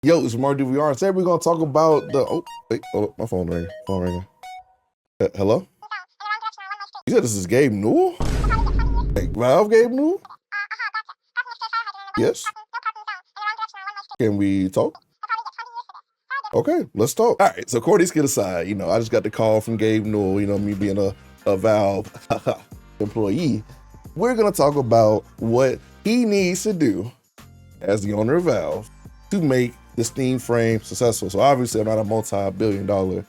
Yo, it's MartydudeVR. Today we're gonna talk about the. Oh, wait, hold up, my phone ringing. Phone ringing. Hello? You said this is Gabe Newell? Hey, Valve Gabe Newell? Yes. Can we talk? Okay, let's talk. All right, so Cordy's kid aside, I just got the call from Gabe Newell, me being a Valve employee. We're gonna talk about what he needs to do as the owner of Valve to make the Steam frame successful. So obviously I'm not a multi-billion-dollar,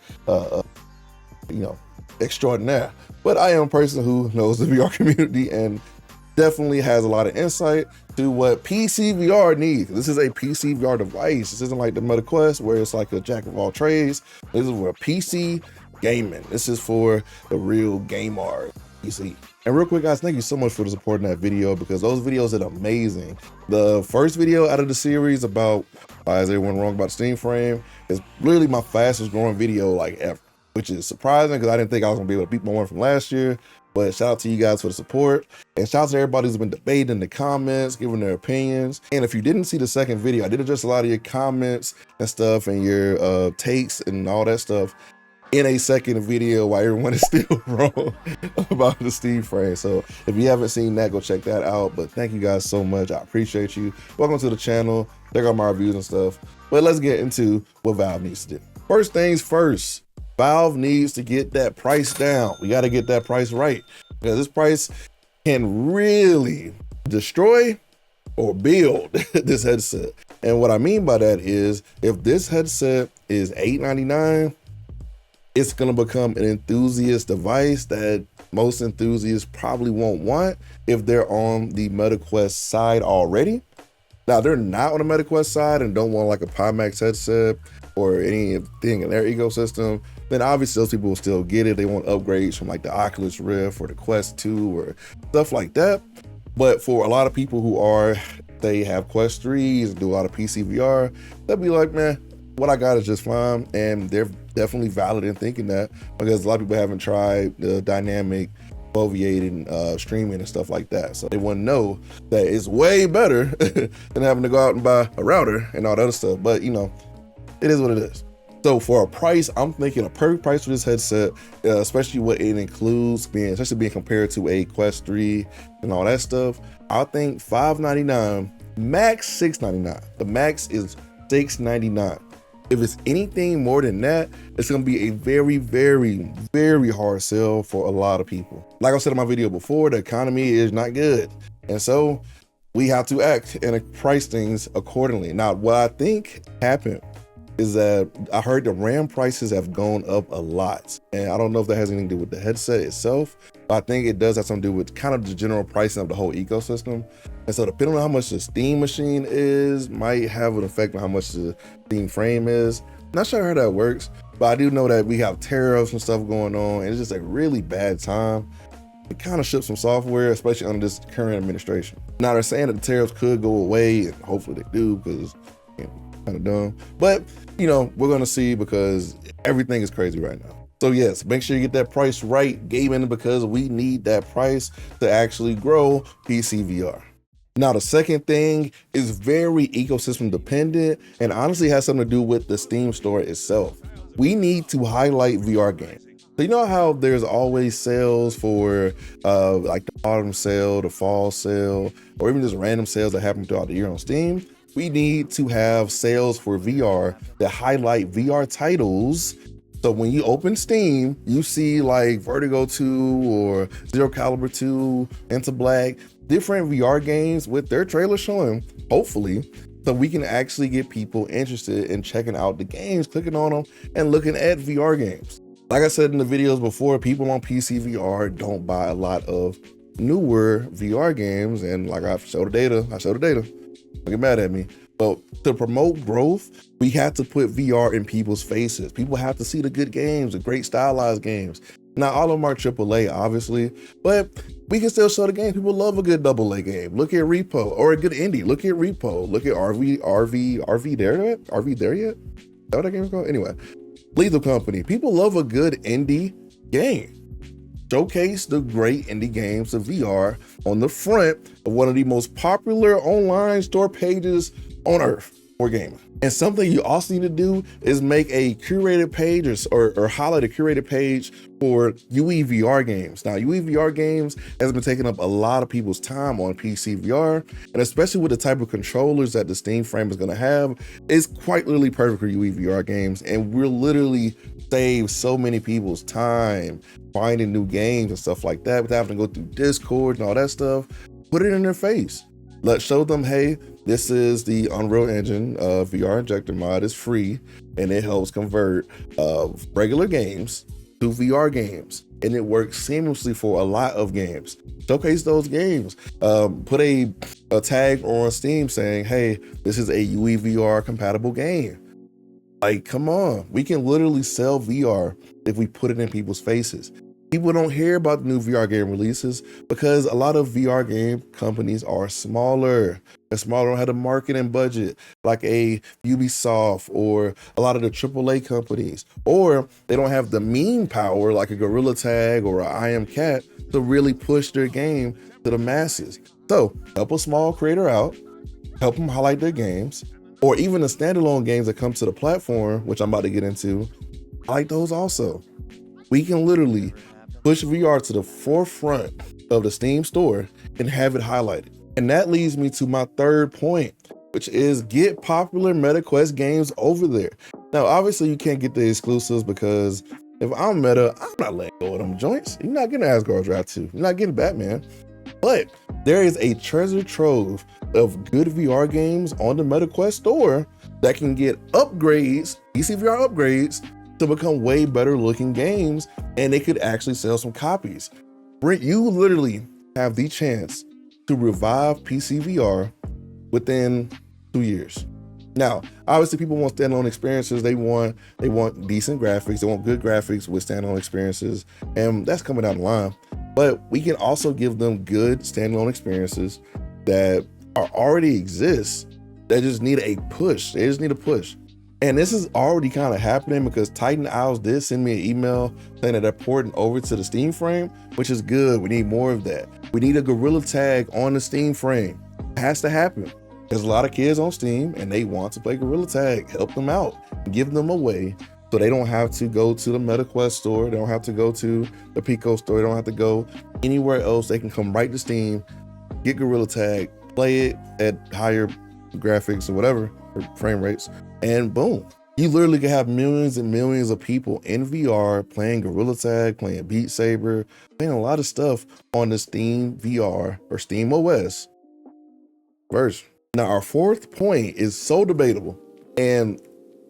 extraordinaire, but I am a person who knows the VR community and definitely has a lot of insight to what PC VR needs. This is a PC VR device. This isn't like the Meta Quest where it's like a jack of all trades. This is for PC gaming. This is for the real gamer PC. And real quick, guys, thank you so much for supporting that video because those videos did amazing. The first video out of the series about why is everyone wrong about the Steam frame is literally my fastest growing video like ever, which is surprising because I didn't think I was gonna be able to beat my one from last year. But shout out to you guys for the support, and shout out to everybody who's been debating in the comments, giving their opinions. And if you didn't see the second video, I did address a lot of your comments and stuff and your takes and all that stuff in a second video while everyone is still wrong about the Steam frame. So if you haven't seen that, go check that out. But thank you guys so much. I appreciate you. Welcome to the channel. Check out my reviews and stuff. But let's get into what Valve needs to do. First things first, Valve needs to get that price down. We got to get that price right because this price can really destroy or build this headset. And what I mean by that is if this headset is $899, it's going to become an enthusiast device that most enthusiasts probably won't want if they're on the Meta Quest side already. Now, they're not on the Meta Quest side and don't want like a Pimax headset or anything in their ecosystem, then obviously those people will still get it. They want upgrades from like the Oculus Rift or the Quest 2 or stuff like that. But for a lot of people who they have Quest 3s and do a lot of PC VR, they'll be like, man, what I got is just fine. And they're definitely valid in thinking that because a lot of people haven't tried the dynamic foveated streaming and stuff like that. So they want to know that it's way better than having to go out and buy a router and all that other stuff. But it is what it is. So for a price, I'm thinking a perfect price for this headset, especially what it includes, especially being compared to a Quest 3 and all that stuff. I think $599, max $699. The max is $699. If it's anything more than that, it's gonna be a very, very, very hard sell for a lot of people. Like I said in my video before, the economy is not good. And so we have to act and price things accordingly. Now, what I think happened is that I heard the RAM prices have gone up a lot. And I don't know if that has anything to do with the headset itself, but I think it does have something to do with kind of the general pricing of the whole ecosystem. And so depending on how much the Steam machine is, might have an effect on how much the Steam frame is. Not sure how that works, but I do know that we have tariffs and stuff going on, and it's just a really bad time to kind of ship some software, especially under this current administration. Now they're saying that the tariffs could go away, and hopefully they do, because kind of dumb. But we're gonna see because everything is crazy right now. So yes, make sure you get that price right, gaming, because we need that price to actually grow PC VR. Now, the second thing is very ecosystem dependent and honestly has something to do with the Steam store itself. We need to highlight VR games. So you know how there's always sales for like the autumn sale, the fall sale, or even just random sales that happen throughout the year on Steam? We need to have sales for VR that highlight VR titles. So when you open Steam, you see like Vertigo 2 or Zero Caliber 2, Into Black, different VR games with their trailer showing, hopefully, so we can actually get people interested in checking out the games, clicking on them, and looking at VR games. Like I said in the videos before, people on PC VR don't buy a lot of newer VR games, and like I showed the data. Don't get mad at me. But to promote growth, we have to put VR in people's faces. People have to see the good games, the great stylized games. Not all of them are AAA, obviously, but we can still show the games. People love a good AA game. Look at Repo, or a good indie. Look at Repo. Look at RV there yet? RV there yet? Is that what that game is called? Anyway, Lethal Company. People love a good indie game. Showcase the great indie games of VR on the front of one of the most popular online store pages on earth. for gaming. And something you also need to do is make a curated page or highlight a curated page for UEVR games. Now, UEVR games has been taking up a lot of people's time on PC VR, and especially with the type of controllers that the Steam frame is gonna have, it's quite literally perfect for UEVR games. And we're literally save so many people's time finding new games and stuff like that without having to go through Discord and all that stuff. Put it in their face. Let's show them, hey, this is the Unreal Engine VR Injector mod. It's free and it helps convert regular games to VR games, and it works seamlessly for a lot of games. Showcase those games. Put a tag on Steam saying, hey, this is a UEVR compatible game. Like, come on, we can literally sell VR if we put it in people's faces. People don't hear about the new VR game releases because a lot of VR game companies are smaller. They're smaller, don't have the marketing budget like a Ubisoft or a lot of the AAA companies, or they don't have the meme power like a Gorilla Tag or an I Am Cat to really push their game to the masses. So help a small creator out, help them highlight their games, or even the standalone games that come to the platform, which I'm about to get into. I like those also. We can literally push VR to the forefront of the Steam store and have it highlighted. And that leads me to my third point, which is get popular MetaQuest games over there. Now, obviously you can't get the exclusives because if I'm Meta, I'm not letting go of them joints. You're not getting Asgard Drive 2. You're not getting Batman. But there is a treasure trove of good VR games on the MetaQuest store that can get upgrades, PC VR upgrades, to become way better looking games, and they could actually sell some copies. You literally have the chance to revive PC VR within 2 years. Now, obviously people want standalone experiences. They want decent graphics. They want good graphics with standalone experiences, and that's coming down the line. But we can also give them good standalone experiences that already exist that just need a push. They just need a push. And this is already kind of happening because Titan Owls did send me an email saying that they're porting over to the Steam frame, which is good. We need more of that. We need a Gorilla Tag on the Steam frame. It has to happen. There's a lot of kids on Steam and they want to play Gorilla Tag. Help them out, give them a way so they don't have to go to the MetaQuest store. They don't have to go to the Pico store. They don't have to go anywhere else. They can come right to Steam, get Gorilla Tag, play it at higher graphics or whatever, or frame rates, and boom. You literally can have millions and millions of people in VR playing Gorilla Tag, playing Beat Saber, playing a lot of stuff on the Steam VR or Steam OS version. Now, our fourth point is so debatable, and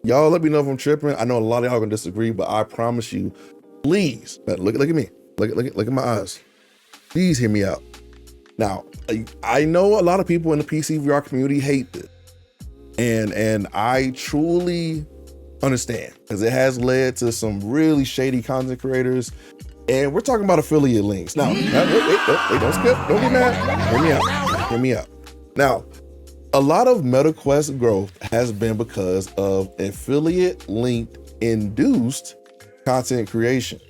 y'all let me know if I'm tripping. I know a lot of y'all are gonna disagree, but I promise you, please, look at me, look at my eyes. Please hear me out. Now, I know a lot of people in the PC VR community hate this, and I truly understand because it has led to some really shady content creators, and we're talking about affiliate links. Now, wait, don't skip, don't get mad. Hear me out. Now, a lot of MetaQuest growth has been because of affiliate linked induced content creation.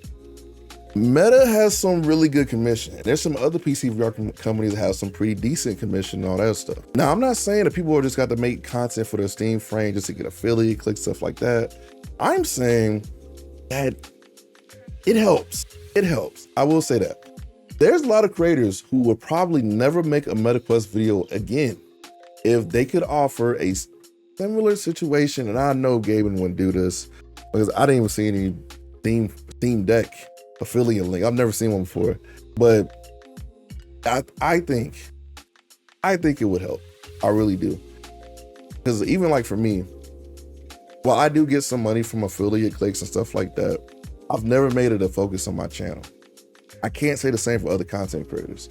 Meta has some really good commission. There's some other PC VR companies that have some pretty decent commission and all that stuff. Now, I'm not saying that people are just got to make content for their Steam frame just to get affiliate clicks, stuff like that. I'm saying that it helps. It helps. I will say that. There's a lot of creators who will probably never make a MetaQuest video again if they could offer a similar situation. And I know Gaben wouldn't do this because I didn't even see any Steam Deck affiliate link. I've never seen one before, but I think it would help. I really do. Because even like for me, while I do get some money from affiliate clicks and stuff like that, I've never made it a focus on my channel. I can't say the same for other content creators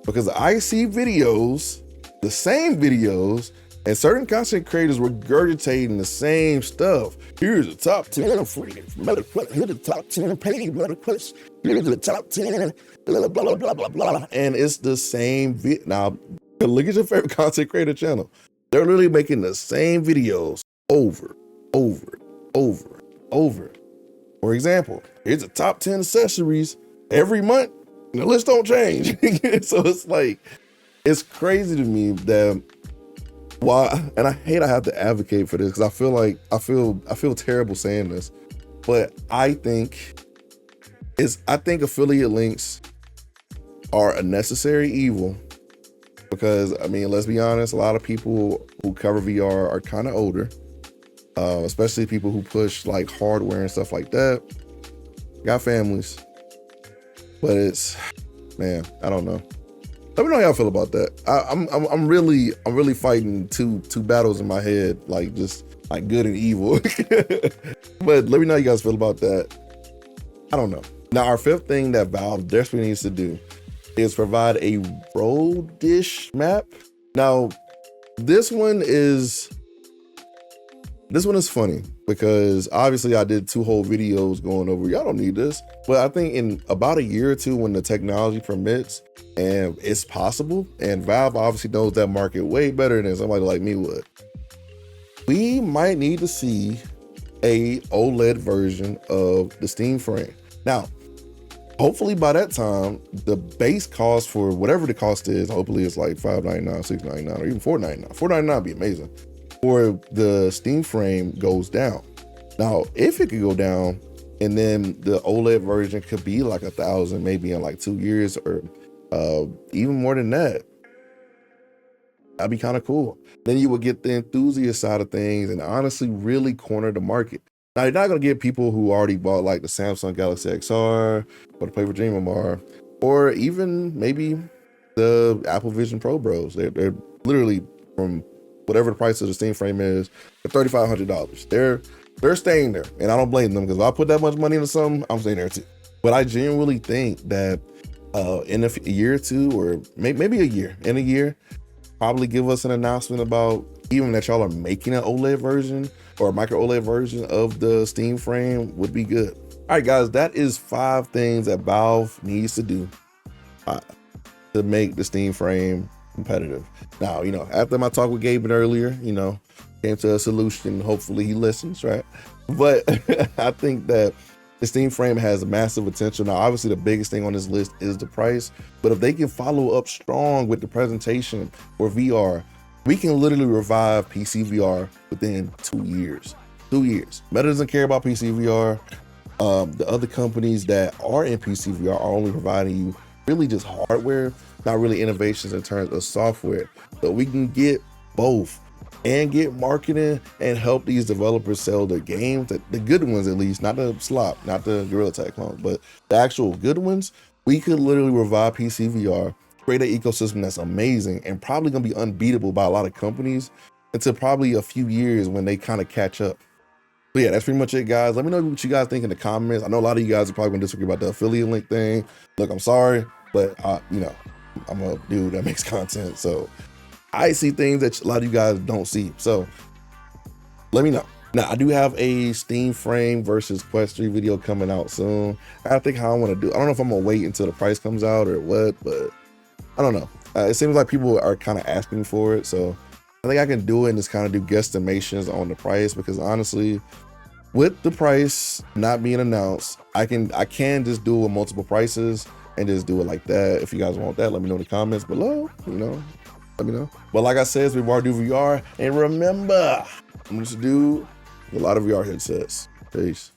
because I see videos, the same videos, and certain content creators regurgitating the same stuff. Here's the top 10 free MetaQuest. Here's the top 10 paid MetaQuest. Here's the top 10, blah, blah, blah, blah, blah. And it's the same video. Now, look at your favorite content creator channel. They're literally making the same videos over. For example, here's the top 10 accessories every month. And the list don't change. So it's like, it's crazy to me that Well, and I hate I have to advocate for this because I feel terrible saying this, but I think affiliate links are a necessary evil because, I mean, let's be honest, a lot of people who cover VR are kind of older, especially people who push like hardware and stuff like that. Got families, but it's, man, I don't know. Let me know how y'all feel about that. I'm really fighting two battles in my head, like just like good and evil. But let me know how you guys feel about that. I don't know. Now, our fifth thing that Valve desperately needs to do is provide a road dish map. Now, this one is funny because obviously I did 2 whole videos going over, y'all don't need this. But I think in about a year or 2, when the technology permits and it's possible, and Valve obviously knows that market way better than somebody like me would, we might need to see a OLED version of the Steam frame. Now, hopefully by that time, the base cost for whatever the cost is, hopefully it's like $5.99, $6.99, or even $4.99. $4.99 would be amazing. Or the Steam frame goes down. Now, if it could go down, and then the OLED version could be like $1,000, maybe in like 2 years, or even more than that, that'd be kind of cool. Then you would get the enthusiast side of things and honestly really corner the market. Now, you're not gonna get people who already bought like the Samsung Galaxy XR or the Paper Dream MR, or even maybe the Apple Vision Pro bros. They're literally, from whatever the price of the Steam frame is, they're $3,500. They're staying there, and I don't blame them, because if I put that much money into something, I'm staying there too. But I genuinely think that in a year or 2, or maybe a year, probably give us an announcement about even that y'all are making an OLED version or a micro OLED version of the Steam frame would be good. All right, guys, that is 5 things that Valve needs to do to make the Steam frame competitive. Now, you know, after my talk with Gaben earlier, you know, came to a solution. Hopefully he listens, right? But I think that the Steam frame has massive potential. Now, obviously the biggest thing on this list is the price, but if they can follow up strong with the presentation for VR, we can literally revive PC VR within 2 years. 2 years. Meta doesn't care about PC VR. The other companies that are in PC VR are only providing you really just hardware, not really innovations in terms of software. So we can get both and get marketing and help these developers sell their games, the good ones at least, not the slop, not the Gorilla Tag clones, but the actual good ones. We could literally revive PC VR, create an ecosystem that's amazing and probably gonna be unbeatable by a lot of companies until probably a few years when they kind of catch up. But yeah, that's pretty much it, guys. Let me know what you guys think in the comments. I know a lot of you guys are probably gonna disagree about the affiliate link thing. Look, I'm sorry, but you know, I'm a dude that makes content, so I see things that a lot of you guys don't see. So let me know. Now, I do have a Steam frame versus Quest 3 video coming out soon. I think how I want to do. I don't know if I'm gonna wait until the price comes out or what, but I don't know. It seems like people are kind of asking for it, so I think I can do it and just kind of do guesstimations on the price, because honestly, with the price not being announced, I can just do it with multiple prices and just do it like that. If you guys want that, let me know in the comments below. You know, let me know. But like I said, it's been MartydudeVR, and remember, I'm just a dude with a lot of VR headsets. Peace.